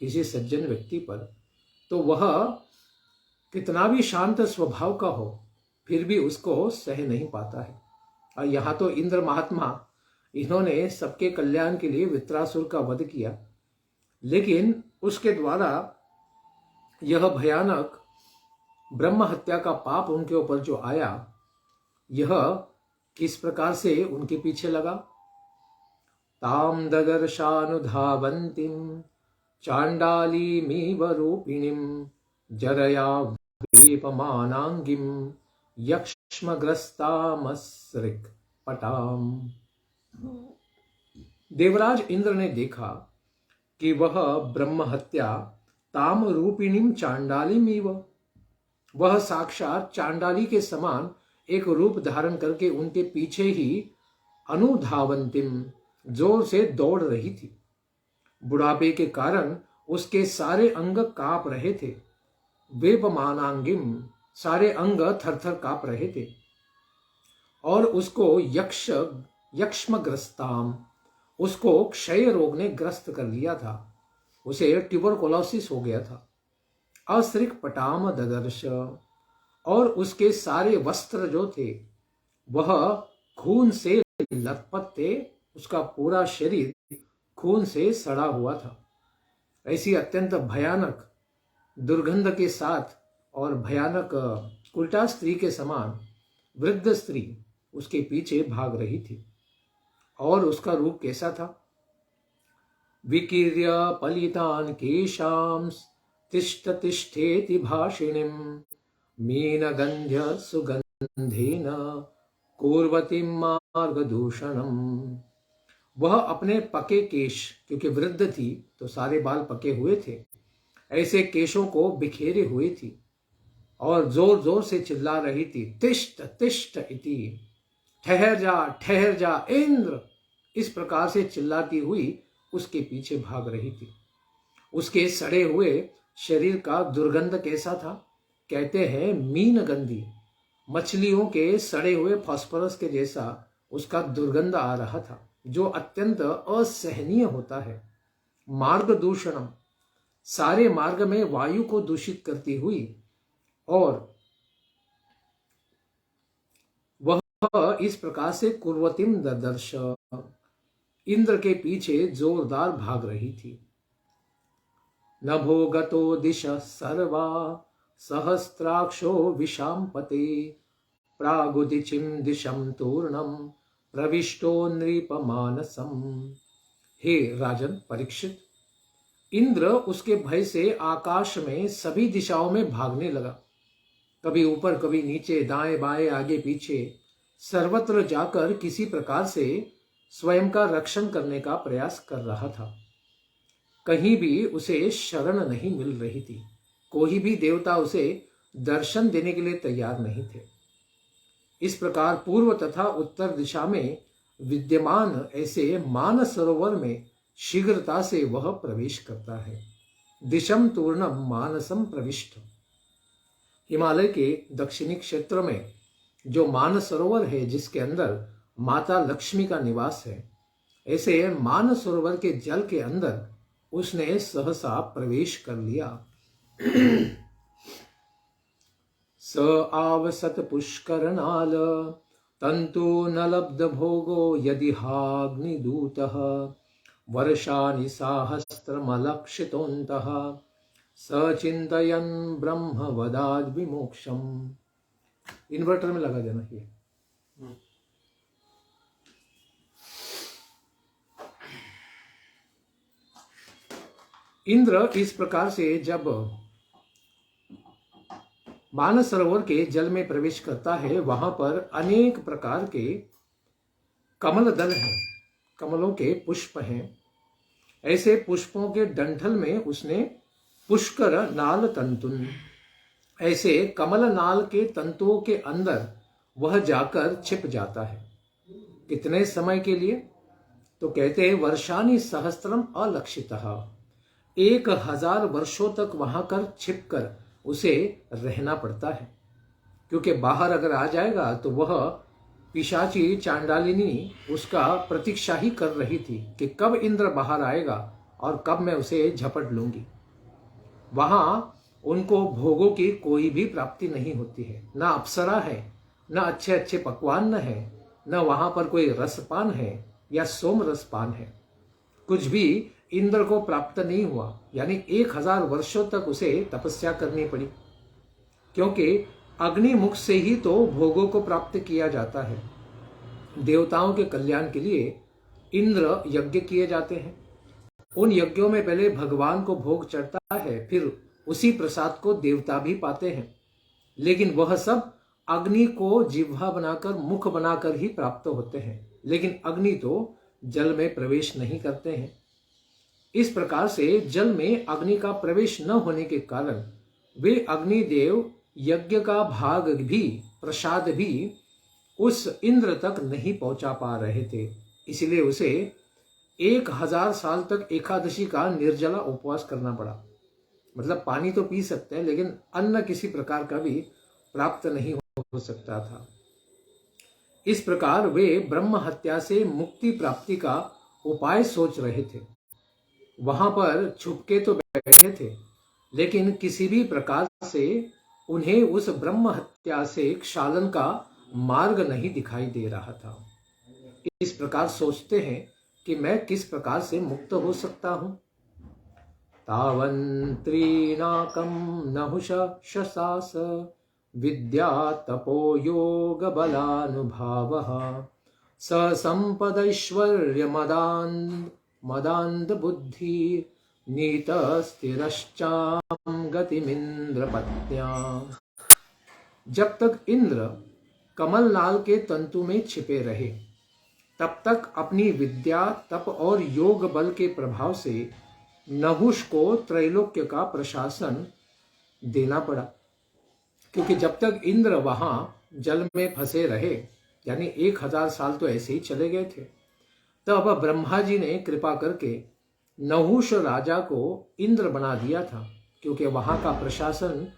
किसी सज्जन व्यक्ति पर, तो वह कितना भी शांत स्वभाव का हो फिर भी उसको सह नहीं पाता है। और यहाँ तो इंद्र महात्मा, इन्होंने सबके कल्याण के लिए वृत्रासुर का वध किया, लेकिन उसके द्वारा यह भयानक ब्रह्म हत्या का पाप उनके ऊपर जो आया, यह किस प्रकार से उनके पीछे लगा। ताम ददर्शानुधावन्तीम चांडालीमीव रूपिणीम जरया वेपमानांगिम यक्ष्मग्रस्तामसृक् पटाम। देवराज इंद्र ने देखा कि वह ब्रह्म हत्या ताम रूपिणीम चांडालीमीव, वह साक्षात चांडाली के समान एक रूप धारण करके उनके पीछे ही अनुधावंतिम जोर से दौड़ रही थी। बुढ़ापे के कारण उसके सारे अंग कांप रहे थे। वेपमानांगिम, सारे अंग थरथर कांप रहे थे। और उसको यक्ष्मग्रस्ताम, उसको क्षय रोग ने ग्रस्त कर लिया था। उसे ट्यूबरकुलोसिस हो गया था। असृक पटाम ददर्श, और उसके सारे वस्त्र जो थे वह खून से लथपथ थे। उसका पूरा शरीर खून से सड़ा हुआ था। ऐसी अत्यंत भयानक दुर्गंध के साथ और भयानक उल्टा स्त्री के समान वृद्ध स्त्री उसके पीछे भाग रही थी। और उसका रूप कैसा था। विकीर्य पलितान केशांस तिष्ठ तिष्ठेति भाषिणीम मीनगंध्य सुगंधेन कुर्वतीम मार्गदूषणम। वह अपने पके केश, क्योंकि वृद्ध थी तो सारे बाल पके हुए थे, ऐसे केशों को बिखेरे हुए थी और जोर जोर से चिल्ला रही थी, तिष्ठ तिष्ठ इति, ठहर जा इंद्र। इस प्रकार से चिल्लाती हुई उसके पीछे भाग रही थी। उसके सड़े हुए शरीर का दुर्गंध कैसा था। कहते हैं मीन गंधी, मछलियों के सड़े हुए फास्फोरस के जैसा उसका दुर्गंध आ रहा था, जो अत्यंत असहनीय होता है। मार्ग दूषणम, सारे मार्ग में वायु को दूषित करती हुई, और वह इस प्रकार से कुर्वतीम ददर्श, इंद्र के पीछे जोरदार भाग रही थी। नभो गतो दिश सर्वा सहस्त्राक्षो विशांपते प्रागुदिचिम दिशम तूर्णम प्रविष्टो नृपमानसम। हे राजन परीक्षित, इंद्र उसके भय से आकाश में सभी दिशाओं में भागने लगा। कभी ऊपर कभी नीचे, दाएं बाएं आगे पीछे, सर्वत्र जाकर किसी प्रकार से स्वयं का रक्षण करने का प्रयास कर रहा था। कहीं भी उसे शरण नहीं मिल रही थी। कोई भी देवता उसे दर्शन देने के लिए तैयार नहीं थे। इस प्रकार पूर्व तथा उत्तर दिशा में विद्यमान ऐसे मानसरोवर में शीघ्रता से वह प्रवेश करता है। दिशम तूर्णम मानसम प्रविष्ट। हिमालय के दक्षिणी क्षेत्र में जो मानसरोवर है, जिसके अंदर माता लक्ष्मी का निवास है, ऐसे मानसरोवर के जल के अंदर उसने सहसा प्रवेश कर लिया। स आवसत पुष्करनाल तंतु न लब्ध भोगो यदि हाग्निदूतः वर्षाणि साहस्रमलक्षितोऽन्तः सचिंतयन् ब्रह्म वदाद विमोक्षम। इन्वर्टर में लगा देना ये। इंद्र इस प्रकार से जब मानसरोवर के जल में प्रवेश करता है, वहां पर अनेक प्रकार के कमल दल हैं, कमलों के पुष्प हैं। ऐसे पुष्पों के डंठल में उसने पुष्कर नाल तंतुन, ऐसे कमल नाल के तंतुओं के अंदर वह जाकर छिप जाता है। कितने समय के लिए? तो कहते हैं वर्षानि सहस्त्रम अलक्षितः, 1000 वर्षों तक वहां कर छिप कर उसे रहना पड़ता है। क्योंकि बाहर अगर आ जाएगा तो वह पिशाची चांडालिनी उसका प्रतीक्षा ही कर रही थी कि कब इंद्र बाहर आएगा और कब मैं उसे झपट लूंगी। वहां उनको भोगों की कोई भी प्राप्ति नहीं होती है, ना अप्सरा है, ना अच्छे अच्छे पकवान है, न वहां पर कोई रसपान है या सोम रसपान है। कुछ भी इंद्र को प्राप्त नहीं हुआ, यानी 1000 वर्षों तक उसे तपस्या करनी पड़ी। क्योंकि अग्नि मुख से ही तो भोगों को प्राप्त किया जाता है। देवताओं के कल्याण के लिए इंद्र यज्ञ किए जाते हैं। उन यज्ञों में पहले भगवान को भोग चढ़ता है, फिर उसी प्रसाद को देवता भी पाते हैं, लेकिन वह सब अग्नि को जिह्वा बनाकर, मुख बनाकर ही प्राप्त होते हैं। लेकिन अग्नि तो जल में प्रवेश नहीं करते हैं। इस प्रकार से जल में अग्नि का प्रवेश न होने के कारण वे अग्निदेव यज्ञ का भाग भी, प्रसाद भी उस इंद्र तक नहीं पहुंचा पा रहे थे। इसलिए उसे 1000 साल तक एकादशी का निर्जला उपवास करना पड़ा। मतलब पानी तो पी सकते हैं, लेकिन अन्न किसी प्रकार का भी प्राप्त नहीं हो सकता था। इस प्रकार वे ब्रह्म हत्या से मुक्ति प्राप्ति का उपाय सोच रहे थे। वहां पर छुपके तो बैठे थे, लेकिन किसी भी प्रकार से उन्हें उस ब्रह्म हत्या से क्षालन का मार्ग नहीं दिखाई दे रहा था। इस प्रकार सोचते हैं कि मैं किस प्रकार से मुक्त हो सकता हूं। तावन्त्रीनाकं नहुष शशास विद्या तपो योग बलानुभावः स संपदैश्वर्य मदान्ध बुद्धि नीत स्थिरश्चाम गतिमिंद्र पत्न्या। जब तक इंद्र कमल नाल के तंतु में छिपे रहे, तब तक अपनी विद्या, तप और योग बल के प्रभाव से नहुष को त्रैलोक्य का प्रशासन देना पड़ा। क्योंकि जब तक इंद्र वहां जल में फंसे रहे, यानी 1000 साल तो ऐसे ही चले गए थे, तब ब्रह्मा जी ने कृपा करके नहुष राजा को इंद्र बना दिया था। क्योंकि वहां का प्रशासन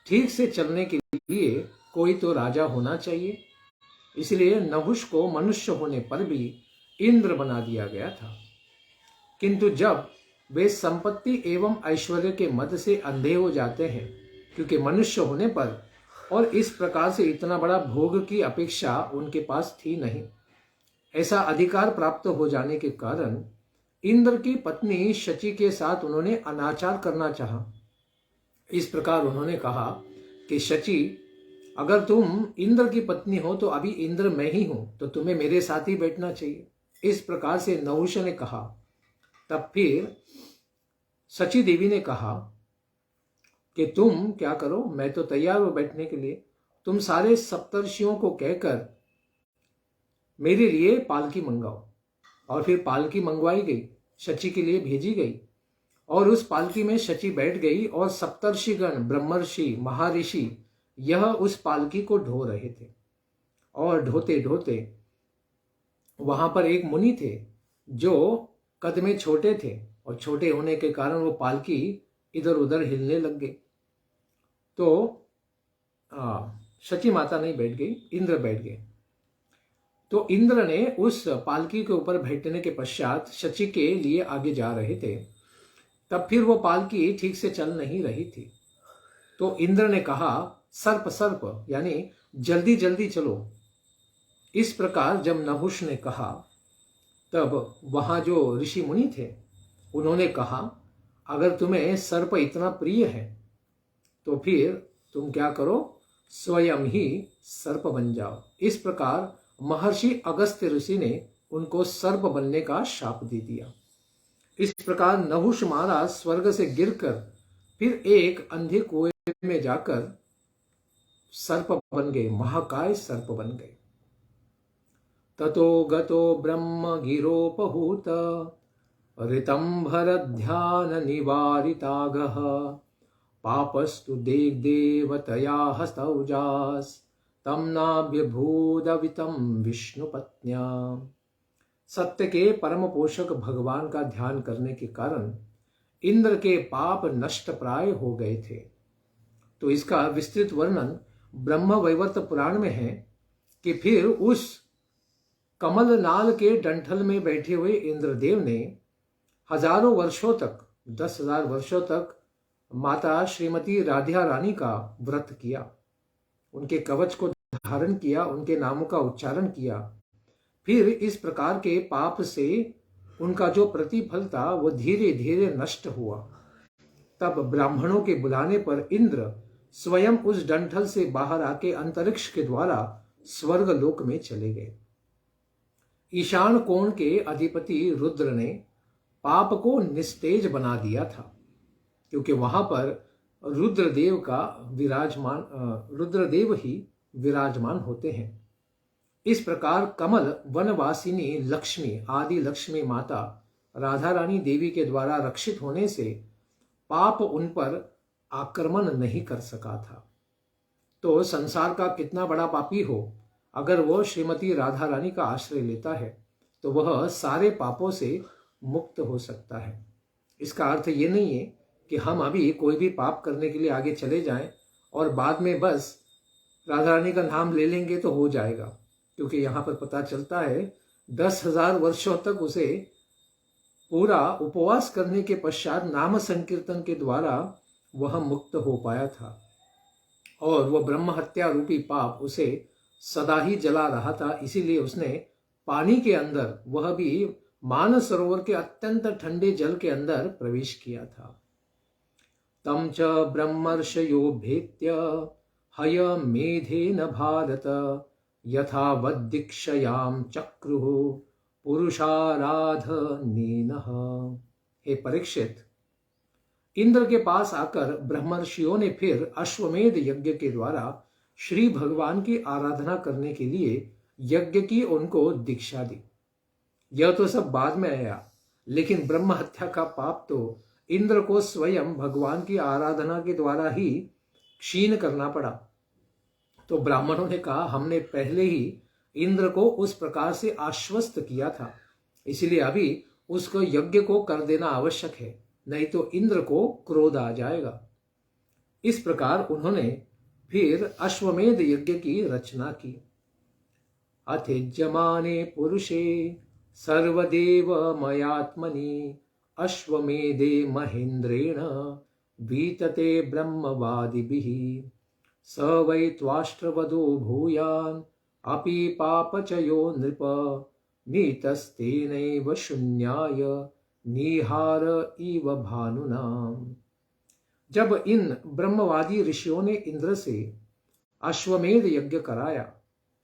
ठीक से चलने के लिए कोई तो राजा होना चाहिए, इसलिए नहुष को मनुष्य होने पर भी इंद्र बना दिया गया था। किंतु जब वे संपत्ति एवं ऐश्वर्य के मद से अंधे हो जाते हैं, क्योंकि मनुष्य होने पर और इस प्रकार से इतना बड़ा भोग की अपेक्षा उनके पास थी नहीं, ऐसा अधिकार प्राप्त हो जाने के कारण इंद्र की पत्नी शची के साथ उन्होंने अनाचार करना चाहा। इस प्रकार उन्होंने कहा कि शची, अगर तुम इंद्र की पत्नी हो तो अभी इंद्र मैं ही हूं, तो तुम्हें मेरे साथ ही बैठना चाहिए। इस प्रकार से नहुष ने कहा। तब फिर शची देवी ने कहा कि तुम क्या करो, मैं तो तैयार हूं बैठने के लिए। तुम सारे सप्तर्षियों को कहकर मेरे लिए पालकी मंगाओ। और फिर पालकी मंगवाई गई, शची के लिए भेजी गई, और उस पालकी में शची बैठ गई और सप्तर्षिगण, ब्रह्मर्षि, महर्षि यह उस पालकी को ढो रहे थे। और ढोते ढोते वहां पर एक मुनि थे जो कद में छोटे थे, और छोटे होने के कारण वो पालकी इधर उधर हिलने लग गई। तो शची माता नहीं बैठ गई, इंद्र बैठ गए। तो इंद्र ने उस पालकी के ऊपर बैठने के पश्चात शची के लिए आगे जा रहे थे। तब फिर वो पालकी ठीक से चल नहीं रही थी। तो इंद्र ने कहा, सर्प सर्प, यानी जल्दी जल्दी चलो। इस प्रकार जब नहुष ने कहा, तब वहां जो ऋषि मुनि थे उन्होंने कहा, अगर तुम्हें सर्प इतना प्रिय है तो फिर तुम क्या करो, स्वयं ही सर्प बन जाओ। इस प्रकार महर्षि अगस्त्य ऋषि ने उनको सर्प बनने का शाप दे दिया। इस प्रकार नहुष महाराज स्वर्ग से गिरकर फिर एक अंधे कुएं में जाकर सर्प बन गए, महाकाय सर्प बन गए। ततो गतो ब्रह्म गिरोपहूत ऋतंभर ध्यान निवारितागः पापस्तु देवतया हस्तौजास तम नाभ्यभूदवितं विष्णुपत्न्या। सत्य के परम पोषक भगवान का ध्यान करने के कारण इंद्र के पाप नष्ट प्राय हो गए थे। तो इसका विस्तृत वर्णन ब्रह्म वैवर्त पुराण में है कि फिर उस कमल नाल के डंठल में बैठे हुए इंद्रदेव ने हजारों वर्षों तक, 10,000 वर्षों तक माता श्रीमती राधा रानी का व्रत किया, उनके कवच को धारण किया, उनके नामों का उच्चारण किया। फिर इस प्रकार के पाप से उनका जो प्रतिफल था वो धीरे धीरे नष्ट हुआ। तब ब्राह्मणों के बुलाने पर इंद्र स्वयं उस डंठल से बाहर आके अंतरिक्ष के द्वारा स्वर्ग लोक में चले गए। ईशान कोण के अधिपति रुद्र ने पाप को निस्तेज बना दिया था, क्योंकि वहां पर रुद्रदेव ही विराजमान होते हैं। इस प्रकार कमल वनवासिनी लक्ष्मी आदि लक्ष्मी माता राधा रानी देवी के द्वारा रक्षित होने से पाप उन पर आक्रमण नहीं कर सका था। तो संसार का कितना बड़ा पापी हो, अगर वह श्रीमती राधा रानी का आश्रय लेता है तो वह सारे पापों से मुक्त हो सकता है। इसका अर्थ ये नहीं है कि हम अभी कोई भी पाप करने के लिए आगे चले जाएं और बाद में बस राधा रानी का नाम ले लेंगे तो हो जाएगा, क्योंकि यहाँ पर पता चलता है 10,000 वर्षों तक उसे पूरा उपवास करने के पश्चात नाम संकीर्तन के द्वारा वह मुक्त हो पाया था, और वह ब्रह्म हत्या रूपी पाप उसे सदा ही जला रहा था। इसीलिए उसने पानी के अंदर, वह भी मानस सरोवर के अत्यंत ठंडे जल के अंदर प्रवेश किया था। तम च ब्रह्मर्षयो भेत्य हय मेधेन भारत यथावद्दीक्षयाम चक्रुः पुरुषाराधनेनः। हे परीक्षित, इंद्र के पास आकर ब्रह्मर्षियों ने फिर अश्वमेध यज्ञ के द्वारा श्री भगवान की आराधना करने के लिए यज्ञ की उनको दीक्षा दी। यह तो सब बाद में आया, लेकिन ब्रह्म हत्या का पाप तो इंद्र को स्वयं भगवान की आराधना के द्वारा ही क्षीण करना पड़ा। तो ब्राह्मणों ने कहा, हमने पहले ही इंद्र को उस प्रकार से आश्वस्त किया था, इसलिए अभी उसको यज्ञ को कर देना आवश्यक है, नहीं तो इंद्र को क्रोध आ जाएगा। इस प्रकार उन्होंने फिर अश्वमेध यज्ञ की रचना की। अथिज्यमाने पुरुषे सर्वदेव मयात्मनि अश्वमेधे महेन्द्रेण वीतते ब्रह्मवादिभिः स वै त्वाष्ट्रवधो भूयान् अपि पापचयो नृप नीतस्तेनैव शून्याय निहार इव भानुना। जब इन ब्रह्मवादी ऋषियों ने इंद्र से अश्वमेध यज्ञ कराया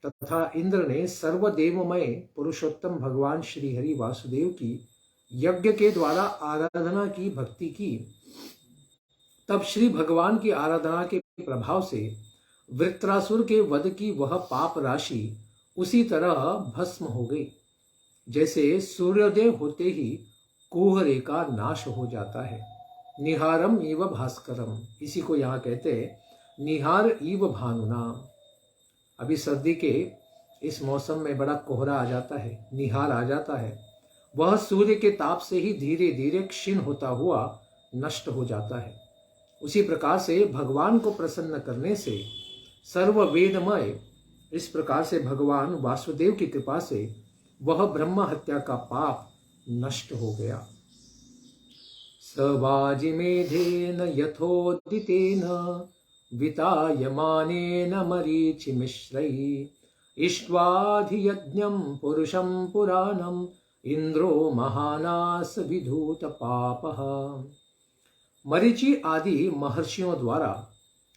तथा इंद्र ने सर्वदेवमय पुरुषोत्तम भगवान श्री हरि वासुदेव की यज्ञ के द्वारा आराधना की, भक्ति की, तब श्री भगवान की आराधना के प्रभाव से वृत्रासुर के वध की वह पाप राशि उसी तरह भस्म हो गई, जैसे सूर्योदय होते ही कुहरे का नाश हो जाता है। निहारम इव भास्करम, इसी को यहाँ कहते हैं निहार इव भानुना। अभी सर्दी के इस मौसम में बड़ा कोहरा आ जाता है, निहार आ जाता है, वह सूर्य के ताप से ही धीरे धीरे क्षीण होता हुआ नष्ट हो जाता है। उसी प्रकार से भगवान को प्रसन्न करने से सर्व वेदमय, इस प्रकार से भगवान वासुदेव की कृपा से वह ब्रह्म हत्या का पाप नष्ट हो गया। सवाजिमेधेन यथोदितेन वितायमानेन मरीचिमिश्रैः इष्ट्वाधियज्ञं पुरुषं पुराणम् इंद्रो महानास विधूत पापः। मरीचि आदि महर्षियों द्वारा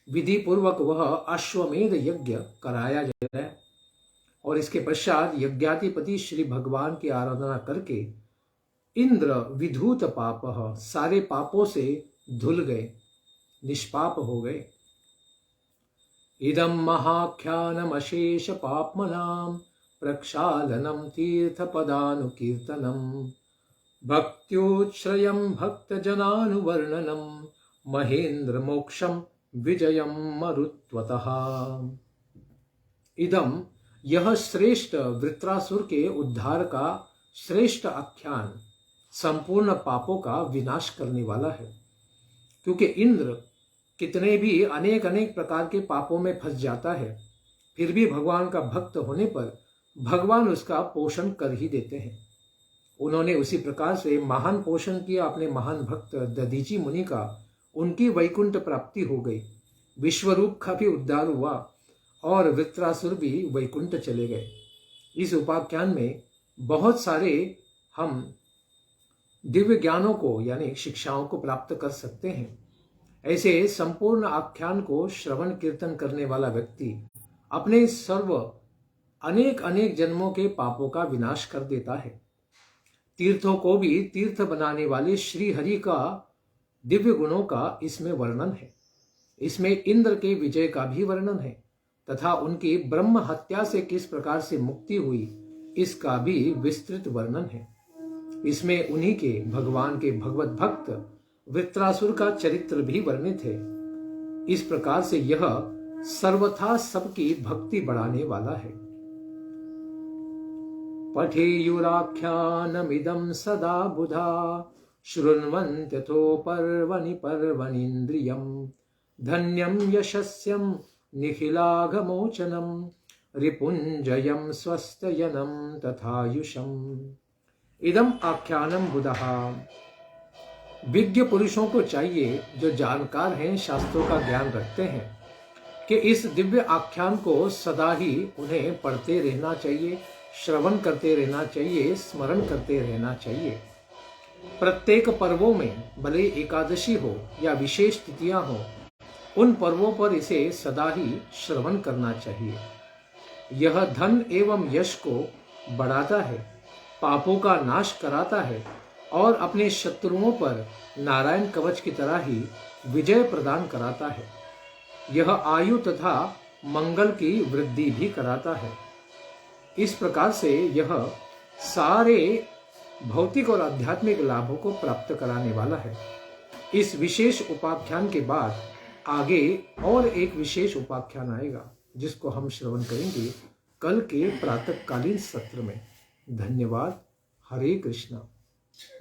विधि पूर्वक वह अश्वमेध यज्ञ कराया जाए और इसके पश्चात यज्ञाधिपति श्री भगवान की आराधना करके इंद्र विधूत पापः, सारे पापों से धुल गए, निष्पाप हो गए। इदं महाख्यानमशेष पाप्मनां प्रक्षालनं तीर्थपदानुकीर्तनं भक्त्युच्छ्रयं भक्तजनानुवर्णनं महेन्द्र मोक्षं विजयं मरुत्वतः। इदम, यह श्रेष्ठ वृत्रासुर के उद्धार का श्रेष्ठ आख्यान संपूर्ण पापों का विनाश करने वाला है, क्योंकि इंद्र कितने भी अनेक अनेक प्रकार के पापों में फंस जाता है, फिर भी भगवान का भक्त होने पर भगवान उसका पोषण कर ही देते हैं। उन्होंने उसी प्रकार से महान पोषण किया अपने महान भक्त दधीची मुनि का, उनकी वैकुंठ प्राप्ति हो गई, विश्वरूप का भी उद्धार हुआ और वृत्रासुर भी वैकुंठ चले गए। इस उपाख्यान में बहुत सारे हम दिव्य ज्ञानों को यानी शिक्षाओं को प्राप्त कर सकते हैं। ऐसे संपूर्ण आख्यान को श्रवण कीर्तन करने वाला व्यक्ति अपने अनेक अनेक जन्मों के पापों का विनाश कर देता है। तीर्थों को भी तीर्थ बनाने वाले श्री हरि का दिव्य गुणों का इसमें वर्णन है। इसमें इंद्र के विजय का भी वर्णन है तथा उनकी ब्रह्म हत्या से किस प्रकार से मुक्ति हुई इसका भी विस्तृत वर्णन है। इसमें उन्हीं के भगवान के भगवत भक्त वृत्रासुर का चरित्र भी वर्णित है। इस प्रकार से यह सर्वथा सबकी भक्ति बढ़ाने वाला है। पठेयुराख्यानमिदं सदा बुधा शृण्वन्त्यथो पर्वणि पर्वणीन्द्रियं धन्यं यशस्यं निखिलाघमोचनं रिपुञ्जयं स्वस्तयनं तथायुषम्। इदम आख्यानम बुधः। विज्ञ पुरुषों को चाहिए, जो जानकार हैं, शास्त्रों का ज्ञान रखते हैं, कि इस दिव्य आख्यान को सदा ही उन्हें पढ़ते रहना चाहिए, श्रवण करते रहना चाहिए, स्मरण करते रहना चाहिए। प्रत्येक पर्वों में, भले एकादशी हो या विशेष तिथियां हो, उन पर्वों पर इसे सदा ही श्रवण करना चाहिए। यह धन एवं यश को बढ़ाता है, पापों का नाश कराता है और अपने शत्रुओं पर नारायण कवच की तरह ही विजय प्रदान कराता है। यह आयु तथा मंगल की वृद्धि भी कराता है। इस प्रकार से यह सारे भौतिक और आध्यात्मिक लाभों को प्राप्त कराने वाला है। इस विशेष उपाख्यान के बाद आगे और एक विशेष उपाख्यान आएगा, जिसको हम श्रवण करेंगे कल के प्रातःकालीन सत्र में। धन्यवाद। हरे कृष्णा।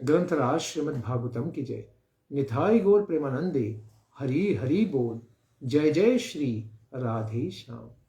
ग्रंथराज श्रीमद् भागवतम की जय। निताई गौर प्रेमानंदे। हरि हरि बोल। जय जय श्री राधे श्याम।